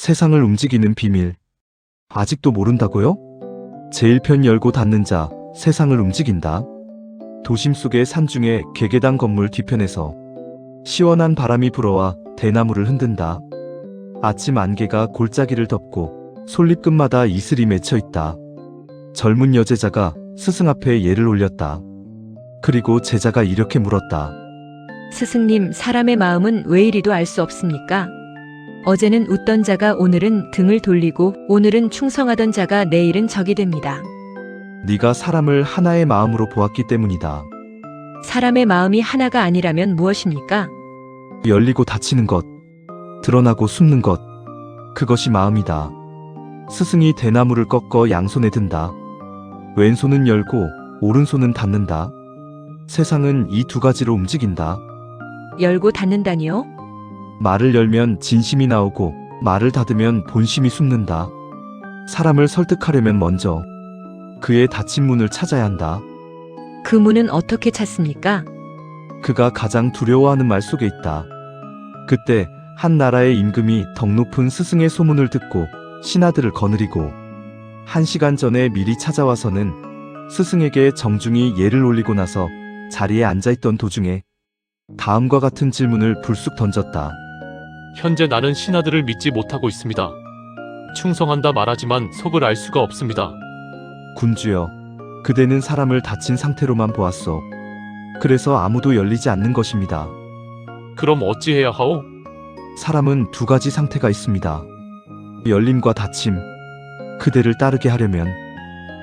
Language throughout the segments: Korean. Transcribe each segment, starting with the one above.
세상을 움직이는 비밀. 아직도 모른다고요? 제1편 열고 닫는 자, 세상을 움직인다. 도심 속의 산중의 개개당 건물 뒤편에서 시원한 바람이 불어와 대나무를 흔든다. 아침 안개가 골짜기를 덮고 솔잎끝마다 이슬이 맺혀 있다. 젊은 여제자가 스승 앞에 예를 올렸다. 그리고 제자가 이렇게 물었다. 스승님, 사람의 마음은 왜 이리도 알 수 없습니까? 어제는 웃던 자가 오늘은 등을 돌리고 오늘은 충성하던 자가 내일은 적이 됩니다. 네가 사람을 하나의 마음으로 보았기 때문이다. 사람의 마음이 하나가 아니라면 무엇입니까? 열리고 닫히는 것, 드러나고 숨는 것, 그것이 마음이다. 스승이 대나무를 꺾어 양손에 든다. 왼손은 열고 오른손은 닫는다. 세상은 이 두 가지로 움직인다. 열고 닫는다니요? 말을 열면 진심이 나오고 말을 닫으면 본심이 숨는다. 사람을 설득하려면 먼저 그의 닫힌 문을 찾아야 한다. 그 문은 어떻게 찾습니까? 그가 가장 두려워하는 말 속에 있다. 그때 한 나라의 임금이 덕 높은 스승의 소문을 듣고 신하들을 거느리고 1시간 전에 미리 찾아와서는 스승에게 정중히 예를 올리고 나서 자리에 앉아있던 도중에 다음과 같은 질문을 불쑥 던졌다. 현재 나는 신하들을 믿지 못하고 있습니다. 충성한다 말하지만 속을 알 수가 없습니다. 군주여, 그대는 사람을 닫힌 상태로만 보았소. 그래서 아무도 열리지 않는 것입니다. 그럼 어찌해야 하오? 사람은 두 가지 상태가 있습니다. 열림과 닫힘. 그대를 따르게 하려면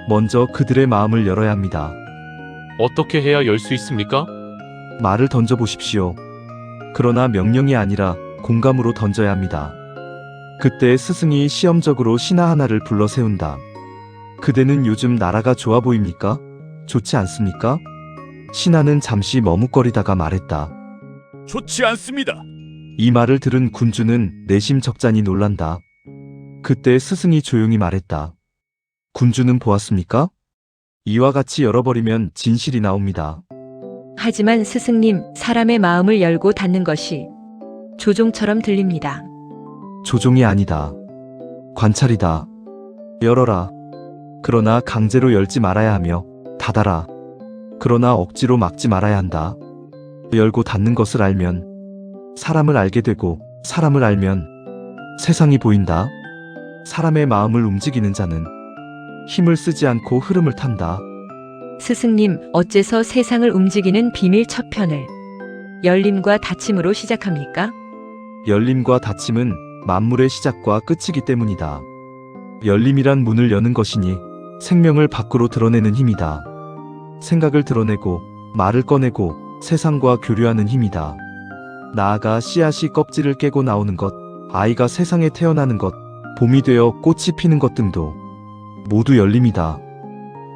먼저 그들의 마음을 열어야 합니다. 어떻게 해야 열 수 있습니까? 말을 던져보십시오. 그러나 명령이 아니라 공감으로 던져야 합니다. 그때 스승이 시험적으로 신하 하나를 불러 세운다. 그대는 요즘 나라가 좋아 보입니까? 좋지 않습니까? 신하는 잠시 머뭇거리다가 말했다. 좋지 않습니다. 이 말을 들은 군주는 내심 적잖이 놀란다. 그때 스승이 조용히 말했다. 군주는 보았습니까? 이와 같이 열어버리면 진실이 나옵니다. 하지만 스승님, 사람의 마음을 열고 닫는 것이 조종처럼 들립니다. 조종이 아니다. 관찰이다. 열어라. 그러나 강제로 열지 말아야 하며 닫아라. 그러나 억지로 막지 말아야 한다. 열고 닫는 것을 알면 사람을 알게 되고 사람을 알면 세상이 보인다. 사람의 마음을 움직이는 자는 힘을 쓰지 않고 흐름을 탄다. 스승님, 어째서 세상을 움직이는 비밀 첫 편을 열림과 닫힘으로 시작합니까? 열림과 닫힘은 만물의 시작과 끝이기 때문이다. 열림이란 문을 여는 것이니 생명을 밖으로 드러내는 힘이다. 생각을 드러내고 말을 꺼내고 세상과 교류하는 힘이다. 나아가 씨앗이 껍질을 깨고 나오는 것, 아이가 세상에 태어나는 것, 봄이 되어 꽃이 피는 것 등도 모두 열림이다.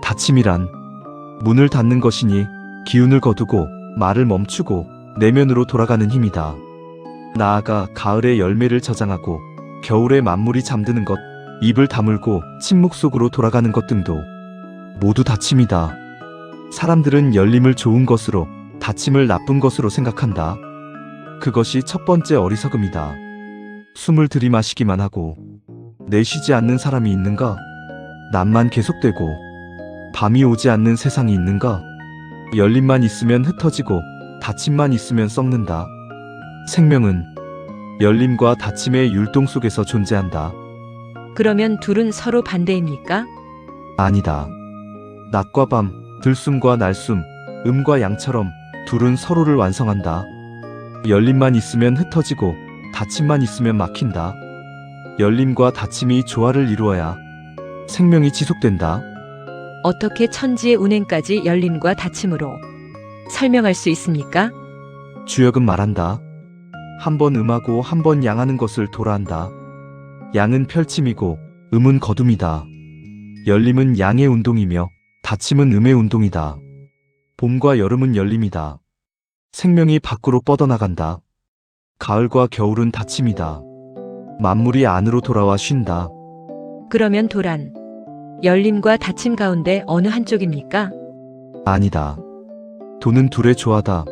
닫힘이란 문을 닫는 것이니 기운을 거두고 말을 멈추고 내면으로 돌아가는 힘이다. 나아가 가을에 열매를 저장하고 겨울에 만물이 잠드는 것, 입을 다물고 침묵 속으로 돌아가는 것 등도 모두 닫힘이다. 사람들은 열림을 좋은 것으로 닫힘을 나쁜 것으로 생각한다. 그것이 첫 번째 어리석음이다. 숨을 들이마시기만 하고 내쉬지 않는 사람이 있는가? 낮만 계속되고 밤이 오지 않는 세상이 있는가? 열림만 있으면 흩어지고 닫힘만 있으면 썩는다. 생명은 열림과 닫힘의 율동 속에서 존재한다. 그러면 둘은 서로 반대입니까? 아니다. 낮과 밤, 들숨과 날숨, 음과 양처럼 둘은 서로를 완성한다. 열림만 있으면 흩어지고 닫힘만 있으면 막힌다. 열림과 닫힘이 조화를 이루어야 생명이 지속된다. 어떻게 천지의 운행까지 열림과 닫힘으로 설명할 수 있습니까? 주역은 말한다. 한 번 음하고 한 번 양하는 것을 도라한다. 양은 펼침이고 음은 거둠이다. 열림은 양의 운동이며 닫힘은 음의 운동이다. 봄과 여름은 열림이다. 생명이 밖으로 뻗어나간다. 가을과 겨울은 닫힘이다. 만물이 안으로 돌아와 쉰다. 그러면 도란, 열림과 닫힘 가운데 어느 한쪽입니까? 아니다. 도는 둘의 조화다.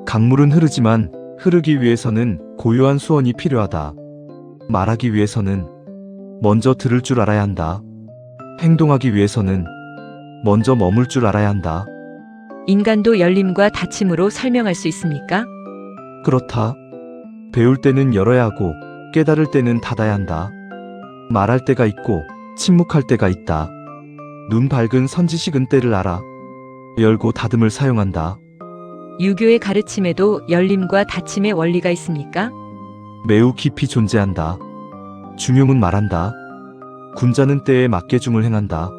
강물은 흐르지만 흐르기 위해서는 고요한 수원이 필요하다. 말하기 위해서는 먼저 들을 줄 알아야 한다. 행동하기 위해서는 먼저 머물 줄 알아야 한다. 인간도 열림과 닫힘으로 설명할 수 있습니까? 그렇다. 배울 때는 열어야 하고 깨달을 때는 닫아야 한다. 말할 때가 있고 침묵할 때가 있다. 눈 밝은 선지식은 때를 알아. 열고 닫음을 사용한다. 유교의 가르침에도 열림과 닫힘의 원리가 있습니까? 매우 깊이 존재한다. 중용은 말한다. 군자는 때에 맞게 중을 행한다.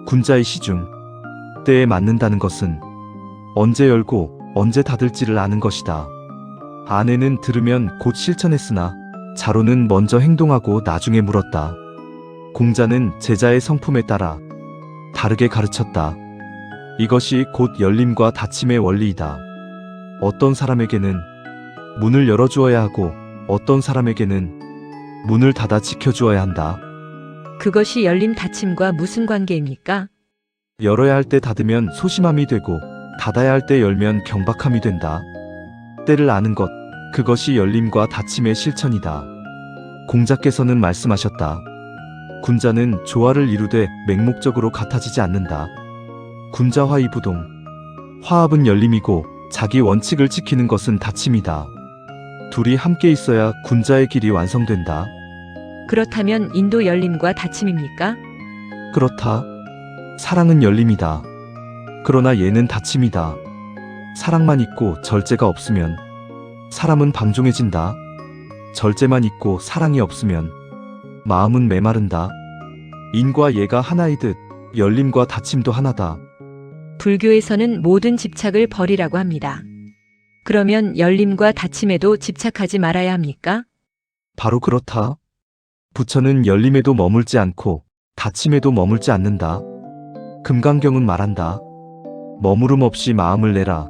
군자의 시중. 때에 맞는다는 것은 언제 열고 언제 닫을지를 아는 것이다. 아내는 들으면 곧 실천했으나 자로는 먼저 행동하고 나중에 물었다. 공자는 제자의 성품에 따라 다르게 가르쳤다. 이것이 곧 열림과 닫힘의 원리이다. 어떤 사람에게는 문을 열어주어야 하고 어떤 사람에게는 문을 닫아 지켜주어야 한다. 그것이 열림 닫힘과 무슨 관계입니까? 열어야 할 때 닫으면 소심함이 되고 닫아야 할 때 열면 경박함이 된다. 때를 아는 것, 그것이 열림과 닫힘의 실천이다. 공자께서는 말씀하셨다. 군자는 조화를 이루되 맹목적으로 같아지지 않는다. 군자화의부동. 화합은 열림이고 자기 원칙을 지키는 것은 닫힘이다. 둘이 함께 있어야 군자의 길이 완성된다. 그렇다면 인도 열림과 닫힘입니까? 그렇다. 사랑은 열림이다. 그러나 얘는 닫힘이다. 사랑만 있고 절제가 없으면 사람은 방종해진다. 절제만 있고 사랑이 없으면 마음은 메마른다. 인과 예가 하나이듯 열림과 닫힘도 하나다. 불교에서는 모든 집착을 버리라고 합니다. 그러면 열림과 닫힘에도 집착하지 말아야 합니까? 바로 그렇다. 부처는 열림에도 머물지 않고 닫힘에도 머물지 않는다. 금강경은 말한다. 머무름 없이 마음을 내라.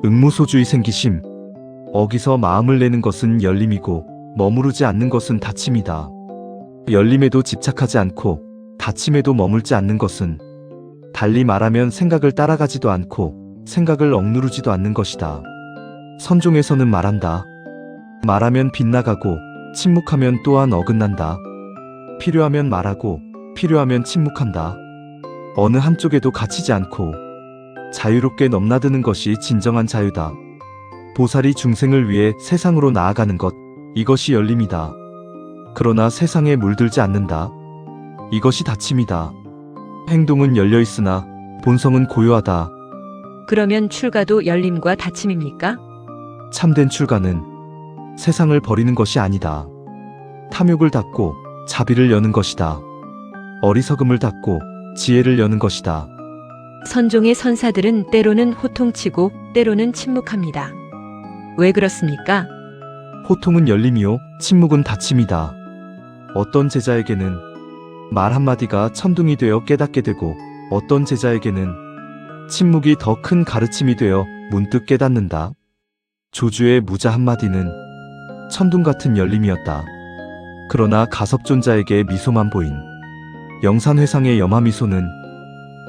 응무소주의 생기심. 어기서 마음을 내는 것은 열림이고 머무르지 않는 것은 닫힘이다. 열림에도 집착하지 않고 닫힘에도 머물지 않는 것은 달리 말하면 생각을 따라가지도 않고 생각을 억누르지도 않는 것이다. 선종에서는 말한다. 말하면 빗나가고 침묵하면 또한 어긋난다. 필요하면 말하고 필요하면 침묵한다. 어느 한쪽에도 갇히지 않고 자유롭게 넘나드는 것이 진정한 자유다. 보살이 중생을 위해 세상으로 나아가는 것, 이것이 열림이다. 그러나 세상에 물들지 않는다. 이것이 닫힘이다. 행동은 열려 있으나 본성은 고요하다. 그러면 출가도 열림과 닫힘입니까? 참된 출가는 세상을 버리는 것이 아니다. 탐욕을 닫고 자비를 여는 것이다. 어리석음을 닫고 지혜를 여는 것이다. 선종의 선사들은 때로는 호통치고 때로는 침묵합니다. 왜 그렇습니까? 호통은 열림이요, 침묵은 닫힘이다. 어떤 제자에게는 말 한마디가 천둥이 되어 깨닫게 되고 어떤 제자에게는 침묵이 더 큰 가르침이 되어 문득 깨닫는다. 조주의 무자 한마디는 천둥 같은 열림이었다. 그러나 가섭존자에게 미소만 보인 영산회상의 염화미소는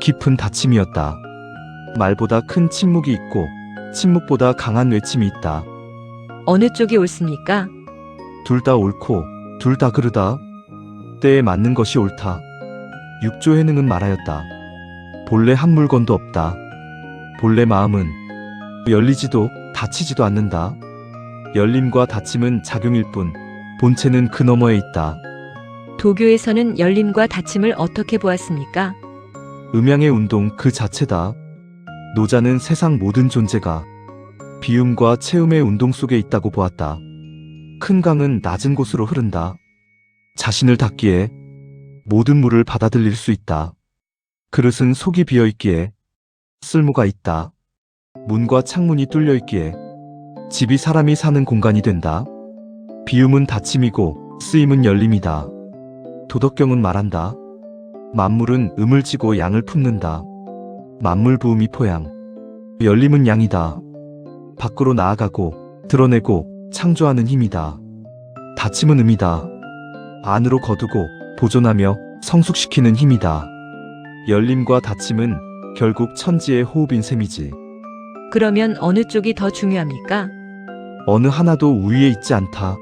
깊은 닫힘이었다. 말보다 큰 침묵이 있고 침묵보다 강한 외침이 있다. 어느 쪽이 옳습니까? 둘 다 옳고 둘 다 그르다. 때에 맞는 것이 옳다. 육조해능은 말하였다. 본래 한 물건도 없다. 본래 마음은 열리지도 닫히지도 않는다. 열림과 닫힘은 작용일 뿐 본체는 그 너머에 있다. 도교에서는 열림과 닫힘을 어떻게 보았습니까? 음양의 운동 그 자체다. 노자는 세상 모든 존재가 비움과 채움의 운동 속에 있다고 보았다. 큰 강은 낮은 곳으로 흐른다. 자신을 닫기에 모든 물을 받아들일 수 있다. 그릇은 속이 비어 있기에 쓸모가 있다. 문과 창문이 뚫려 있기에 집이 사람이 사는 공간이 된다. 비움은 닫힘이고 쓰임은 열림이다. 도덕경은 말한다. 만물은 음을 지고 양을 품는다. 만물 부음이 포양, 열림은 양이다. 밖으로 나아가고 드러내고 창조하는 힘이다. 닫힘은 음이다. 안으로 거두고 보존하며 성숙시키는 힘이다. 열림과 닫힘은 결국 천지의 호흡인 셈이지. 그러면 어느 쪽이 더 중요합니까? 어느 하나도 우위에 있지 않다.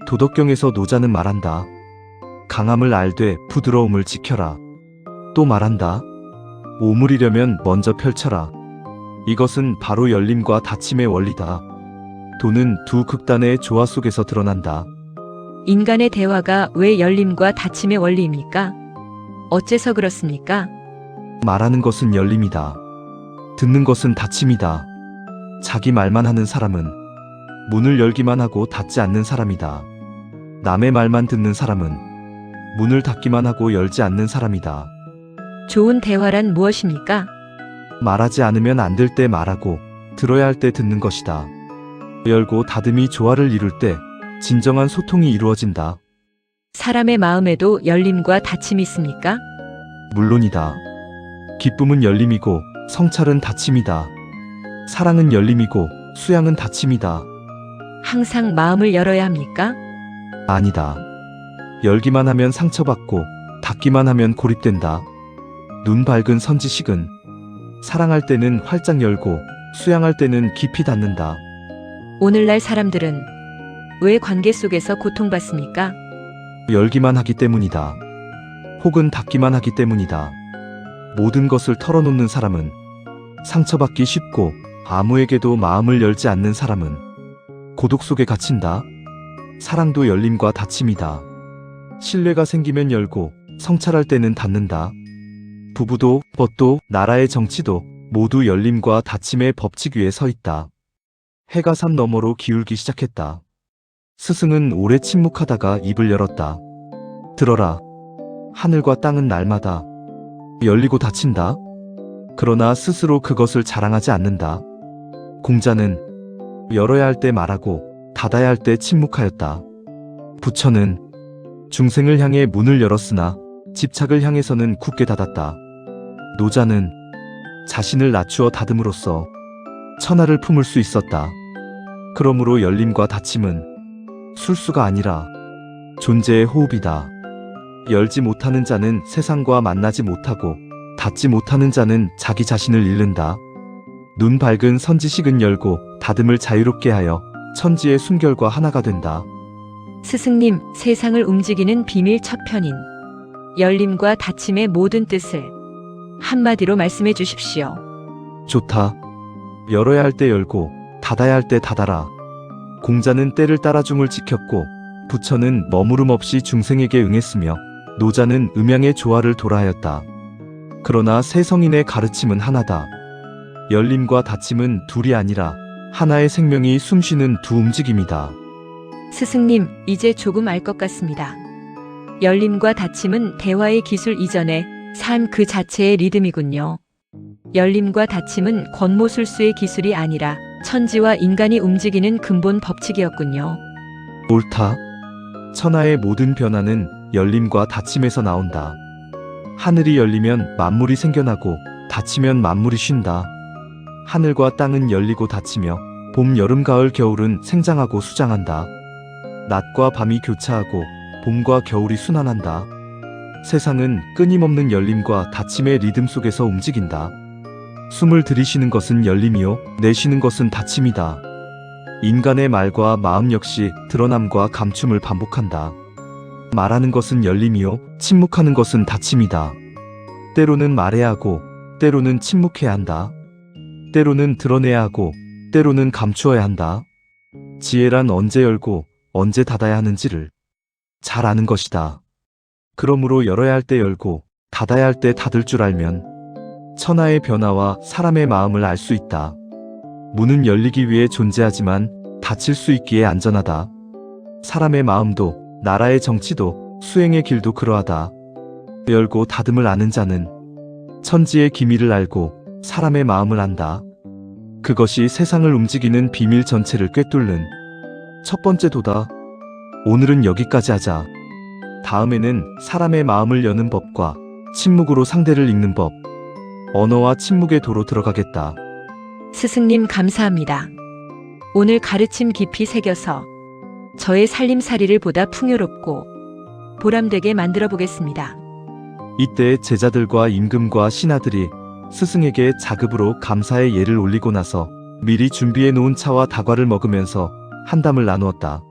도덕경에서 노자는 말한다. 강함을 알되 부드러움을 지켜라. 또 말한다. 오물이려면 먼저 펼쳐라. 이것은 바로 열림과 닫힘의 원리다. 도는 두 극단의 조화 속에서 드러난다. 인간의 대화가 왜 열림과 닫힘의 원리입니까? 어째서 그렇습니까? 말하는 것은 열림이다. 듣는 것은 닫힘이다. 자기 말만 하는 사람은 문을 열기만 하고 닫지 않는 사람이다. 남의 말만 듣는 사람은 문을 닫기만 하고 열지 않는 사람이다. 좋은 대화란 무엇입니까? 말하지 않으면 안 될 때 말하고 들어야 할 때 듣는 것이다. 열고 닫음이 조화를 이룰 때 진정한 소통이 이루어진다. 사람의 마음에도 열림과 닫힘이 있습니까? 물론이다. 기쁨은 열림이고 성찰은 닫힘이다. 사랑은 열림이고 수양은 닫힘이다. 항상 마음을 열어야 합니까? 아니다. 열기만 하면 상처받고 닫기만 하면 고립된다. 눈 밝은 선지식은 사랑할 때는 활짝 열고 수양할 때는 깊이 닫는다. 오늘날 사람들은 왜 관계 속에서 고통받습니까? 열기만 하기 때문이다. 혹은 닫기만 하기 때문이다. 모든 것을 털어놓는 사람은 상처받기 쉽고 아무에게도 마음을 열지 않는 사람은 고독 속에 갇힌다. 사랑도 열림과 닫힘이다. 신뢰가 생기면 열고 성찰할 때는 닫는다. 부부도 법도 나라의 정치도 모두 열림과 닫힘의 법칙 위에 서 있다. 해가 산 너머로 기울기 시작했다. 스승은 오래 침묵하다가 입을 열었다. 들어라. 하늘과 땅은 날마다 열리고 닫힌다. 그러나 스스로 그것을 자랑하지 않는다. 공자는 열어야 할 때 말하고 닫아야 할 때 침묵하였다. 부처는 중생을 향해 문을 열었으나 집착을 향해서는 굳게 닫았다. 노자는 자신을 낮추어 닫음으로써 천하를 품을 수 있었다. 그러므로 열림과 닫힘은 술수가 아니라 존재의 호흡이다. 열지 못하는 자는 세상과 만나지 못하고 닫지 못하는 자는 자기 자신을 잃는다. 눈 밝은 선지식은 열고 닫음을 자유롭게 하여 천지의 순결과 하나가 된다. 스승님, 세상을 움직이는 비밀 첫 편인 열림과 닫힘의 모든 뜻을 한마디로 말씀해 주십시오. 좋다. 열어야 할 때 열고 닫아야 할 때 닫아라. 공자는 때를 따라 중을 지켰고 부처는 머무름 없이 중생에게 응했으며 노자는 음양의 조화를 도라하였다. 그러나 세 성인의 가르침은 하나다. 열림과 닫힘은 둘이 아니라 하나의 생명이 숨쉬는 두 움직임이다. 스승님, 이제 조금 알 것 같습니다. 열림과 닫힘은 대화의 기술 이전에 삶 그 자체의 리듬이군요. 열림과 닫힘은 권모술수의 기술이 아니라 천지와 인간이 움직이는 근본 법칙이었군요. 옳다. 천하의 모든 변화는 열림과 닫힘에서 나온다. 하늘이 열리면 만물이 생겨나고 닫히면 만물이 쉰다. 하늘과 땅은 열리고 닫히며 봄, 여름, 가을, 겨울은 생장하고 수장한다. 낮과 밤이 교차하고 봄과 겨울이 순환한다. 세상은 끊임없는 열림과 닫힘의 리듬 속에서 움직인다. 숨을 들이쉬는 것은 열림이요, 내쉬는 것은 닫힘이다. 인간의 말과 마음 역시 드러남과 감춤을 반복한다. 말하는 것은 열림이요, 침묵하는 것은 닫힘이다. 때로는 말해야 하고, 때로는 침묵해야 한다. 때로는 드러내야 하고, 때로는 감추어야 한다. 지혜란 언제 열고 언제 닫아야 하는지를 잘 아는 것이다. 그러므로 열어야 할 때 열고 닫아야 할 때 닫을 줄 알면 천하의 변화와 사람의 마음을 알 수 있다. 문은 열리기 위해 존재하지만 닫힐 수 있기에 안전하다. 사람의 마음도 나라의 정치도 수행의 길도 그러하다. 열고 닫음을 아는 자는 천지의 기미를 알고 사람의 마음을 안다. 그것이 세상을 움직이는 비밀 전체를 꿰뚫는 첫 번째 도다. 오늘은 여기까지 하자. 다음에는 사람의 마음을 여는 법과 침묵으로 상대를 읽는 법, 언어와 침묵의 도로 들어가겠다. 스승님 감사합니다. 오늘 가르침 깊이 새겨서 저의 살림살이를 보다 풍요롭고 보람되게 만들어 보겠습니다. 이때 제자들과 임금과 신하들이 스승에게 자급으로 감사의 예를 올리고 나서 미리 준비해 놓은 차와 다과를 먹으면서 한담을 나누었다.